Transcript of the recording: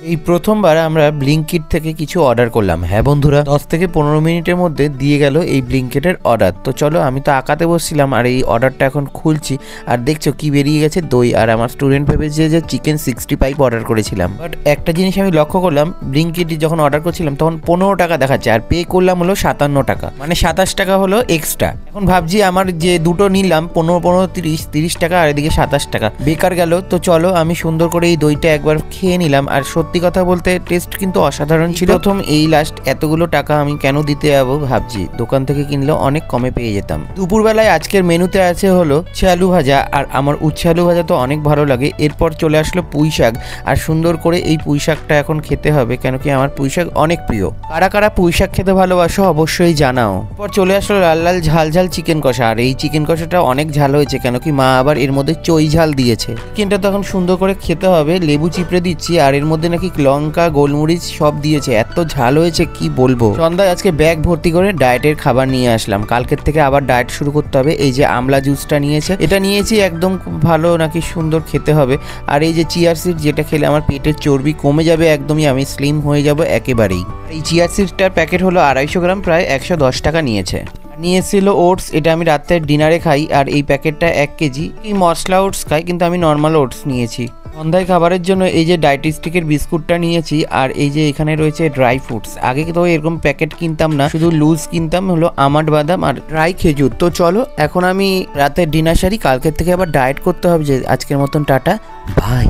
এই প্রথমবার আমরা ব্লিঙ্কিট থেকে কিছু অর্ডার করলাম। হ্যাঁ বন্ধুরা, 10 থেকে 15 মিনিটের মধ্যে দিয়ে গেল এই ব্লিঙ্কিটের অর্ডার। তো চলো, আমি তো আঁকাতে বসছিলাম আর এই অর্ডারটা এখন খুলছি। আর দেখছো কি বেরিয়ে গেছে, দই। আর আমার স্টুডেন্ট ভেবেছে যে চিকেন 65 অর্ডার করেছিলাম। বাট একটা জিনিস আমি লক্ষ্য করলাম, ব্লিঙ্কিট যখন অর্ডার করছিলাম তখন 15 টাকা দেখাচ্ছে, আর পে করলাম হলো 57 টাকা, মানে 27 টাকা হলো এক্সট্রা। এখন ভাবছি আমার যে দুটো নিলাম 15 30 টাকা, আর এদিকে 27 টাকা বেকার গেল। তো চলো, আমি সুন্দর করে এই দইটা একবার খেয়ে নিলাম। আর সত্যি কথা বলতে টেস্ট কিন্তু অসাধারণ ছিল। প্রথম এই লাস্ট এতগুলো টাকা আমি কেন দিতে যাবো ভাবছি, দোকান থেকে কিনলেও অনেক কমে পেয়ে যেতাম। দুপুরবেলায় আজকের মেনুতে আছে হলো উচ্ছে আলু ভাজা, আর আমার উচ্ছে আলু ভাজা তো অনেক ভালো লাগে। এরপর চলে আসলো পুঁই শাক, আর সুন্দর করে এই পুঁই শাকটা এখন খেতে হবে, কেন কি আমার পুঁই শাক অনেক প্রিয়। কারা কারা পুঁই শাক খেতে ভালোবাসো অবশ্যই জানাও। এরপর চলে আসলো লাল লাল ঝাল ঝাল চিকেন কষা, আর এই চিকেন কষাটা অনেক ঝাল হয়েছে, কেন কি মা আবার এর মধ্যে চই ঝাল দিয়েছে। চিকেনটা তো এখন সুন্দর করে খেতে হবে, লেবু চিপড়ে দিচ্ছি, আর এর মধ্যে নাকি লঙ্কা গোলমরিচ সব দিয়েছে, এত ঝাল হয়েছে কি বলবো। সন্ধ্যায় আজকে ব্যাগ ভর্তি করে ডায়েটের খাবার নিয়ে আসলাম, কালকের থেকে আবার ডায়েট শুরু করতে হবে। এই যে আমলা জুসটা নিয়েছে, এটা নিয়েছি, একদম ভালো নাকি সুন্দর খেতে হবে। আর এই যে চিয়ার সিড, যেটা খেলে আমার পেটের চর্বি কমে যাবে একদমই, আমি স্লিম হয়ে যাব একেবারেই। এই চিয়ার সিডটার প্যাকেট হলো 250 গ্রাম, প্রায় 110 টাকা নিয়েছে। নিয়ে এসেছিল ওটস, এটা আমি রাতের ডিনারে খাই, আর এই প্যাকেটটা 1 কেজি। এই মশলা ওটস খাই, কিন্তু আমি নর্মাল ওটস নিয়েছি। সন্ধ্যায় খাবারের জন্য এই যে ডায়েটিস্টিকের বিস্কুটটা নিয়েছি, আর এই যে এখানে রয়েছে ড্রাই ফ্রুটস। আগে তো এরকম প্যাকেট কিনতাম না, শুধু লুজ কিনতাম হলো আমন্ড বাদাম আর ড্রাই খেজুর। তো চলো, এখন আমি রাতের ডিনার সারি, কালকের থেকে আবার ডায়েট করতে হবে। যে আজকের মতন টাটা, বাই।